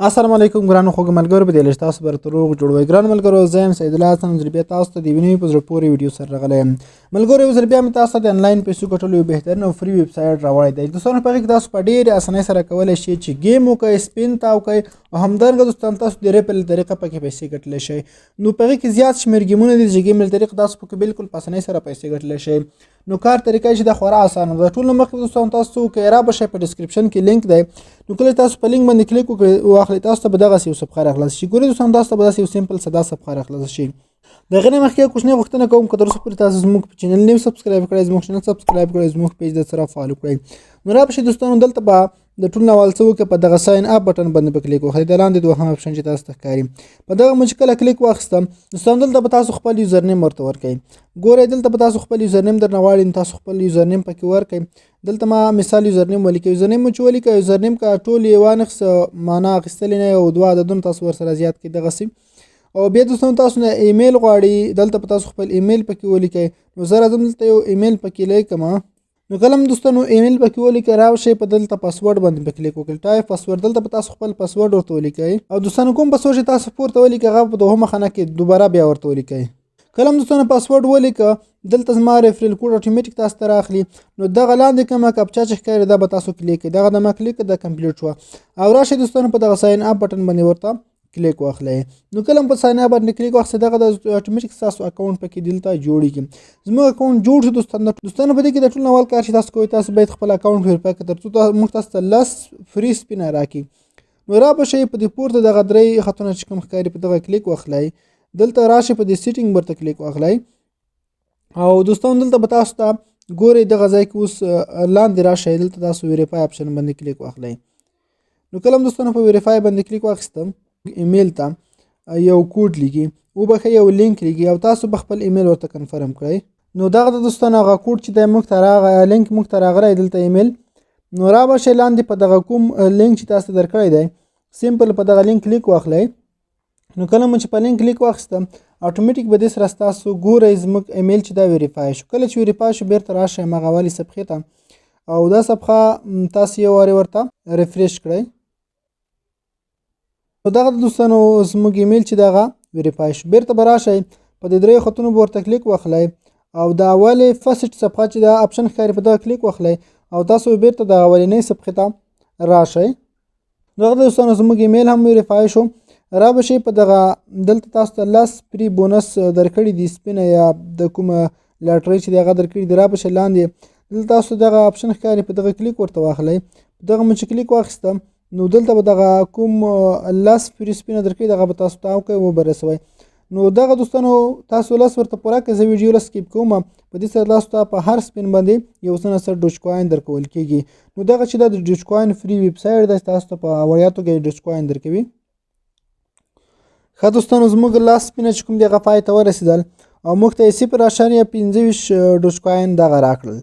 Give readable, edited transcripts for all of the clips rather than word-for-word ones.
السلام علیکم ګرانو خوږ ملګرو په دې لږ تاسو بر تروغ جوړوي ګران ملګرو زه یم سید الله حسن زربیا تاسو ته د ویني په زړه پورې ویډیو سره راغلی یم ملګرو زربیا مې تاسو ته د انلاین پیسو ګټلو یو بهترین او فری ویب سایټ راوړی دی دوستانو په هغې کې تاسو په ډېرې اسانۍ سره کولی شئ چې ګیم وکړئ سپین تاو کړئ او همدارنګه دوستان تاسو د ریپل طریقه پکې پیسې ګټلی شئ نو په هغې کې زیات شمېر ګیمونه دي چې ګیم له طریقه تاسو پکې بالکل په اسانۍ سره پیسې ګټلی شئ نو کار طریقه چې دا خورا اسانه ده ټول مخکې دوستان تاسو کې را بشئ په ډسکرپشن کې لینک دی نو کله تاسو په لینک باندې کلیک وکړئ واخلئ تاسو ته به دغسې یو صفحه راخلاص شي ګورئ دوستان تاسو ته به داسې یو سمپل ساده صفحه راخلاص شي د هغې نه مخکې کوچنۍ غوښتنه کوم که تر اوسه پورې تاسو زموږ په چینل نه یو سبسکرایب کړی زموږ چینل سبسکرایب کړئ زموږ پیج درسره فالو کړئ نو را بشئ دوستانو دلته به د ټول نه اول څه وکړئ په دغه ساین اپ بټن باندې په کلیک وکړئ د لاندې دوهم اپشن چې تاسو ته ښکاري په دغه مو چې کله کلیک واخیستم دوستانو دلته به تاسو خپل یوزر نیم ورته ورکئ ګورئ دلته به تاسو خپل یوزر نیم درنه غواړي نو تاسو خپل یوزر نیم پکې ورکئ دلته ما مثال یوزر نیم ولیکئ یوزر نیم مو چې ولیکئ یوزر نیم که ټول یې وانخیست معنا اخیستلې نه یو دوه عددونه تاسو ورسره زیات کړئ دغسې او بیا دوستانو تاسو نه ایمیل غواړي دلته به تاسو خپل ایمیل پکې ولیکئ نو زه راځم دلته یو ایمیل پکې لیکم نو کله هم دوستانو ایمیل پکې ولیکئ راوشئ په دلته پاسورډ باندې په کلیک وکړئ ټایپ پاسورډ دلته به تاسو خپل پاسورډ ورته ولیکئ او دوستانو کوم پاسورډ چې تاسو پورته ولیکئ هغه په دوهمه خانه کې دوباره بیا ورته ولیکئ کله هم دوستانو پاسورډ ولیکه دلته زما ریفرل کوډ اتوماتیک تاسو ته راخلي نو دغه لاندې کومه کپچا چې ښکاري دا به تاسو کلیک کړئ دغه د ما کلیک د کمپلیټ شوه او راشئ دوستانو په دغه ساین اپ بټن باندې ورته کلیک واخلئ نو کله هم په ساین اپ باندې کلیک واخیستئ دغه د اتوماتیک ستاسو اکاونټ پکې دلته جوړیږي زموږ اکاونټ جوړ شو دوستانو په دې کې د ټول نه اول کار چې تاسو کوئ تاسو باید خپل اکاونټ ویریفای کړئ تر څو موږ تاسو ته 10 فري سپینه راکړي نو را بشئ په دې پورته دغه درې خطونه چې کوم ښکاري په دغه کلیک واخلئ دلته راشئ په دې سیټینګ ورته کلیک واخلئ او دوستانو دلته به تاسو ته ګورئ دغه ځای کې اوس لاندې راشئ دلته تاسو ویریفای اپشن باندې کلیک واخلئ نو کله هم دوستانو په ویریفای باندې کلیک واخیستم ایمیل ته یو کوډ لیکي وبښئ یو لینک لیکي او تاسو به خپل ایمیل ورته کنفرم کړئ نو دغه د دوستانو هغه کوډ چې دی موږ ته راغی لینک موږ ته راغلی دلته ایمیل نو را بشئ لاندې په دغه کوم لینک چې تاسو ته درکړی دی سمپل په دغه لینک کلیک واخلئ نو کله مو چې په لینک کلیک واخیستم اتوماتیک به دې سره ستاسو ګورئ زموږ ایمیل چې دا ویریفای شو کله چې ویریفای شو بیرته راشئ هماغه اولې صفحې ته او دا صفحه تاسو یو وارې ورته ریفریش کړئ نو دغه دوستانو زموږ ایمیل چې دغه ویریفای شو بیرته به راشئ په دې درې خطونو به ورته کلیک واخلئ او د اولې فسټ صفحه چې دا اپشن ښکاري په دغه کلیک واخلئ او تاسو بیرته د اولنۍ صفحې ته راشئ دغه دوستانو زموږ ایمیل هم ویریفای شو را بشئ په دغه دلته تاسو ته 10 فری بونس درکړي دي سپینه یا د کومه لاټرۍ چې دی هغه درکړي دي را بشئ لاندې دلته تاسو دغه اپشن ښکاري په دغه کلیک ورته واخلئ په دغه مو چې کلیک واخیستم نو دلته به دغه کوم 10 فری سپینه درکړي دغه به تاسو تاو کوئ وبه رسوئ نو دغه دوستانو تاسو 10 ورته پوره کړئ زه ویډیو سکیپ کوم په دې سره تاسو ته په هر سپین باندې یو څه نه څه ډوج کوین درکول کېږي نو دغه چې دا د ډوج کوین فری ویب سایټ دی تاسو ته په وړیا توګه ډوج کوین درکوي ښه دوستانو زموږ لاس سپینه چې کوم دی هغه پای ته ورسېدل او موږ ته یې 0.25 ډوج کوین دغه راکړل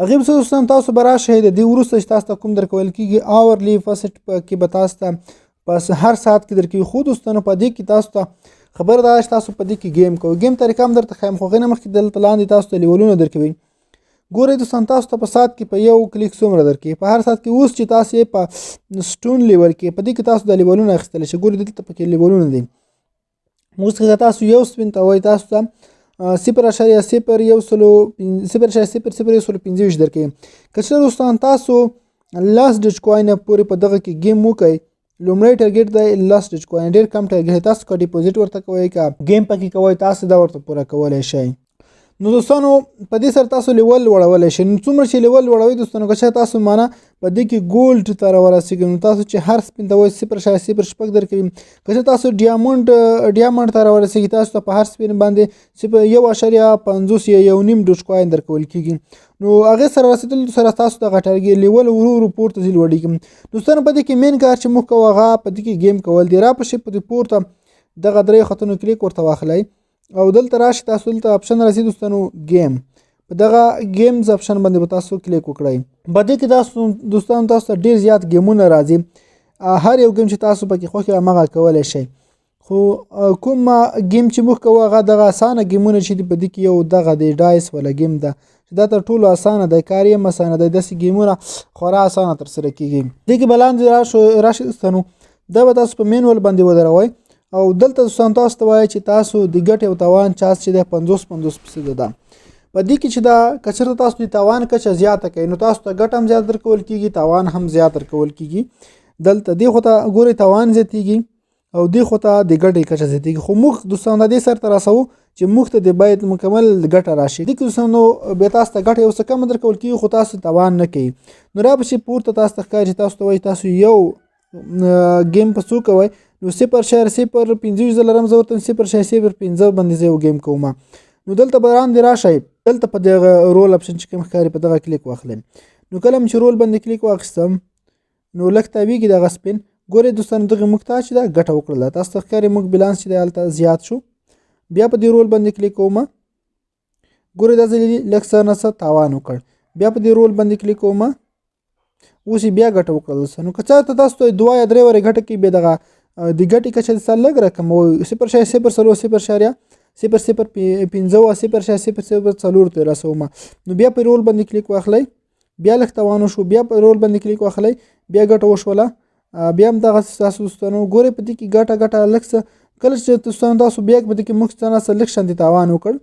هغې به څه دوستان تاسو به راشئ د دې وروسته چې تاسو ته کوم درکول کېږي آورلی فسټ کې به تاسو ته په هر ساعت کې درکوي خو دوستانو په دې کې تاسو ته خبر دا چې تاسو په دې کې گیم کوئ گیم طریقه هم درته ښیم خو هغې نه مخکې دلته لاندې تاسو ته لیولونه درکوي ګورئ دوستان تاسو ته په ساعت کې په یو کلیک څومره درکوي په هر ساعت کې اوس چې تاسو یې په سټون لیول کې په دې کې تاسو د لیولونه اخیستلی شئ ګورئ دلته پکې لیولونه دي اوس که تاسو یو سپین ته وایي تاسو ته 0.00015 درکوي که څه دوستان تاسو 10 ډیج کوین پورې په دغه کې گیم وکئ لومړی ټارګټ دی 10 ډیج کوین ډېر کم ټارګټ تاسو که ډیپوزیټ ورته کوئ که گیم پکې کوئ تاسو دا ورته پوره کولی شئ نو دوستانو په دې سره تاسو لیول لوړولی شئ نو څومره چې لیول لوړوئ دوستانو که چېرې تاسو معنا په دې کې ګولډ ته راورسېږئ نو تاسو چې هر سپین ته وایي 0.06 درکوي که چېرې تاسو ډیامونډ ته راورسېږي تاسو ته په هر سپین باندې 1.50 یا 1.5 ډوج کوین درکول کېږي نو هغې سره رسېدلو سره تاسو دغه ټارګټ لیول ورو ورو پورته ځي لوړېږي دوستانو په دې کې مین کار چې موږ کوو هغه په دې کې گیم کول دی را پشئ په دې پورته دغه درې خطونو کلیک ورته واخلئ او دلته راشي تاسو دلته اپشن راځي دوستانو گیم په دغه گیمز اپشن باندې به تاسو کلیک وکړئ په دې کې تاسو دوستانو تاسو ته ډېر زیات گیمونه راځي هر یو گیم چې تاسو پکې خوښ وي هماغه کولی شئ خو کوم گیم چې موږ کوو هغه دغه اسانه گیمونه چې دي په دې کې یو دغه دی ډایس والا گیم ده دا تر ټولو اسانه دی کار یې هم اسانه دی داسې ګیمونه خورا اسانه ترسره کېږي دې کې به لاندې راشي دوستانو دا به تاسو په مینول باندې ودروئ او دلته دوستان تاسو ته وایي چې تاسو د ګټې او تاوان چانس چې دی 50-50% ده. په دې کې چې دا که چېرته تاسو د تاوان کچه زیاته کوئ نو تاسو ته ګټه هم زیات درکول کېږي، تاوان هم زیات درکول کېږي. دلته دې خوا ته ګورئ تاوان زیاتېږي او دې خوا ته د ګټې کچه زیاتېږي، خو موږ دوستان د دې سر ته رسوو چې موږ ته د باید مکمل ګټه راشي. دې کې دوستان نو بیا تاسو ته ګټه یو څه کمه درکول کېږي خو تاسو تاوان نه کوي. نو راپسې پورته تاسو ته ښکاري چې تاسو ته وایي تاسو یو ګیم په څو کوئ نو 0.025 زه لرم، زه ورته 0.005 باندې زه یو ګیم کوم. نو دلته به وړاندې راشئ، دلته په دغه رول اپشن چې کوم ښکاري په دغه کلیک واخلئ. نو کله چې رول باندې کلیک واخیستم نو لږ تاویږي دغه سپین. ګورئ دوستانو دغه موږ ته چې دا ګټه وکړله، تاسو ته ښکاري موږ بیلانس چې دی هلته زیات شو. بیا په دې رول باندې کلیک کوم، ګورئ دا ځل لږ څه نه څه تاوان وکړ. بیا په دې رول باندې کلیک کوم، اوس بیا ګټه وکړله. نو که چېرته تاسو ته 2 یا 3 ورې ګټه کوي بیا دغه د ګټې کچه درته لږ راکموي 0.005 0.005 او 0.004 ته رسوم. نو بیا په رول باندې کلیک واخلئ، بیا لږ تاوان وشو، بیا په رول باندې کلیک واخلئ، بیا ګټه وشوله. بیا هم دغه تاسو دوستانو ګورئ په دې کې ګټه لږ څه کله چې دوستانو تاسو بیا په دې کې موږ څه نه څه لږ شانتې تاوان وکړ،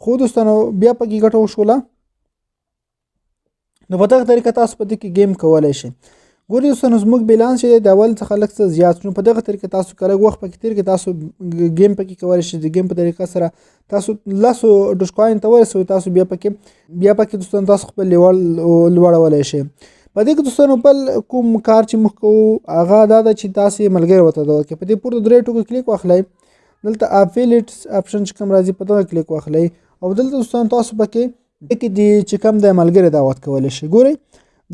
خو دوستانو بیا پکې ګټه وشوله. نو په دغه طریقه تاسو په دې کې ګیم کولی شئ. ګورئ دوستانو زموږ بیلانس چې دی د اول څخه لږ څه زیات شو. په دغه طریقه تاسو که لږ وخت پکې تېر کړئ تاسو ګیم پکې کولی شئ. د ګیم په طریقه سره تاسو 10 ډوجکوین ته ورسوئ، تاسو بیا پکې دوستانو تاسو خپل لیول لوړولی شئ. په دې کې دوستانو بل کوم کار چې موږ کوو هغه دا ده چې تاسې ملګري ورته وکړئ. په دې پورته 3 ټکو کلیک واخلئ، دلته افیلیټس اپشن چې کوم راځي په دغه کلیک واخلئ او دلته دوستانو تاسو پکې د چې کوم د ملګري دعوت کولی شئ. ګورئ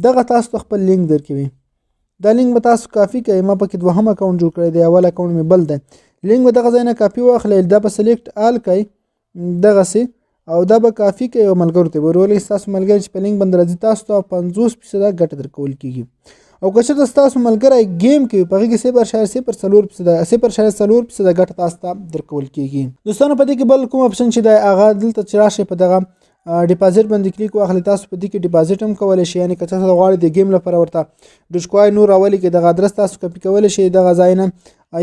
دغه تاسو ته خپل لینک درکوي، دا لینک به تاسو کافي کوئ. ما پکې 2م اکاونټ جوړ کړی دی، اول اکاونټ مې بل دی. لینک به دغه ځای نه کاپي واخلئ، دا به سلیکټ آل کوئ دغسې او دا به کافي کوي او ملګرو ته به ورولئ. ستاسو ملګری چې په لینک باندې راځي تاسو ته 50% ګټه درکول کېږي. او که چېرته ستاسو ملګری گیم کوي په هغې کې 0.04% ګټه تاسو ته درکول کېږي. دوستانو په دې کې بل کوم اپشن چې دی هغه دلته چې راشئ په دغه ډیپازیټ باندې کلیک واخلئ. تاسو په دې کې ډیپازیټ هم کولی شئ، یعنې که چېرته غواړئ د ګیم لپاره ورته ډوجکوین نور راولي کې دغه ادرس تاسو کاپي کولی شئ دغه ځای نه،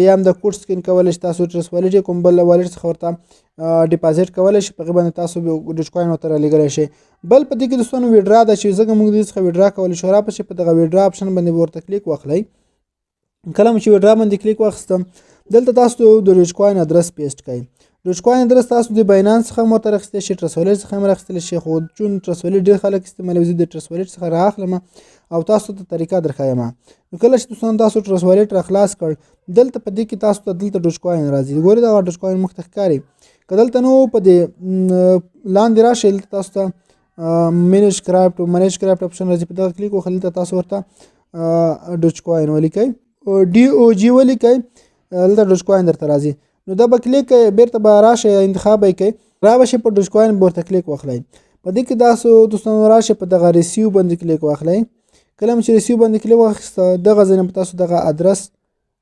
یا هم د کوډ سکین کولی شئ. تاسو ټرس والېټ کوم بل والېټ څخه ورته ډیپازیټ کولی شئ، په هغې باندې تاسو ډوجکوین ورته رالیږلی شئ. بل په دې کې دوستانو ویډرا ده چې ځکه موږ دې څخه ویډرا کولی شو. راپسې په دغه ویډرا اپشن باندې به ورته کلیک واخلئ. کله چې ویډرا باندې کلیک واخیستم دلته تاسو د ډوجکوین ادرس پیسټ کړئ. ډوجکوین ادرس تاسو د باینانس څخه هم ورته راخیستی شئ، ټرس والېټ څخه هم راخیستلی شئ، خو چون ټرس والېټ ډېر خلک استعمالوي زه د ټرس والېټ څخه رااخلم او تاسو ته طریقه درښیم. نو کله چې دوستانو تاسو ټرس والېټ راخلاص کړ دلته په دې کې تاسو ته دلته ډوجکوین راځي. ګورئ دغه ډوجکوین موږ ته ښکاري. که دلته نو په دې لاندې راشئ دلته تاسو ته مینیج کرافټ اپشن راځي، په دغه کلیک وخلئ دلته تاسو ورته ډوجکوین ولیکئ، DOG ولیکئ، دلته ډوجکوین درته راځي. نو دا به کلیک کوئ، بیرته به راشئ انتخاب یې کوئ، رابشئ په ډوجکوین به ورته کلیک واخلئ. په دې کې تاسو دوستانو راشئ په دغه ریسیو باندې کلیک واخلئ. کله چې ریسیو باندې کلیک واخیسته دغه ځای نه به تاسو دغه ادرس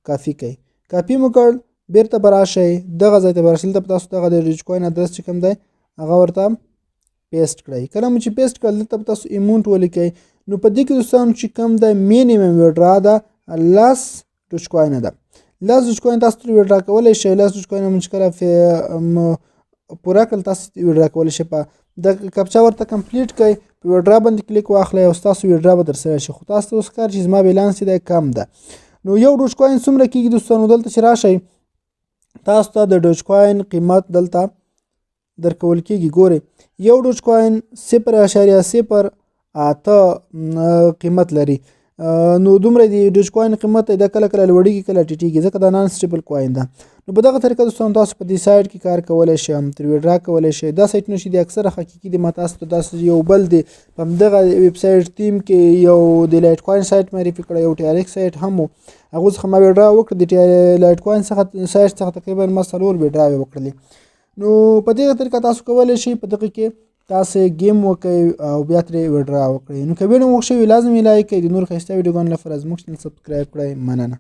کافي کوئ. کافي مو کړ بیرته به راشئ دغه ځای ته به راشئ، دلته به تاسو دغه د ډوجکوین ادرس چې کوم دی هغه ورته پیسټ کړئ. کله مو چې پیسټ کړل دلته به تاسو ایمونټ ولیکئ. نو په دې کې دوستانو چې کوم دی مینیمم ویډرا ده 10 ډوجکوین ده. 10 ډوجکوین تاسو ترې ویډرا کولی شئ. 10 ډوجکوین مو چې کله پوره کړل تاسو ویډرا کولی شئ. په د کپچا ورته کمپلیټ کړئ، په ویډرا باندې کلیک واخلئ او ستاسو ویډرا به درسره شي. خو تاسو ته اوس ښکاري چې زما بیلانس چې دی کم ده. نو یو ډوجکوین څومره کېږي دوستانو دلته چې راشئ تاسو ته د ډوجکوین قیمت دلته درکول کېږي. ګورئ یو ډوجکوین 0.08 قیمت لري. نو دومره د ډوجکوین قیمت دا کله کله لوړېږي کله ټیټېږي ځکه دا نان سټیبل کوین ده. نو په دغه طریقه دوستانو تاسو په دې سایټ کې کار کولی شئ، ترې ویډرا کولی شئ. دا سایټونه چې دي اکثره حقیقي دي. ما تاسو ته داسې یو بل دی په همدغه ویب سایټ ټیم کې یو د لایټ کوین سایټ معرفي کړی، یو TRX سایټ هم و، هغو څخه ما ویډرا وکړه. د لایټ کوین سایټ څخه تقریبا ما 4 ویډراوې وکړلې. نو په دې طریقه تاسو کولی شئ په دغه کې تاسو گیم وکړئ او بیا ترې ویډرا وکړئ. نو که ویډیو مو خوښ شوي لازم یې لایک کړئ. د نور ښایسته ویډیوګانو لپاره زموږ چینل سبسکرایب کړئ. مننه.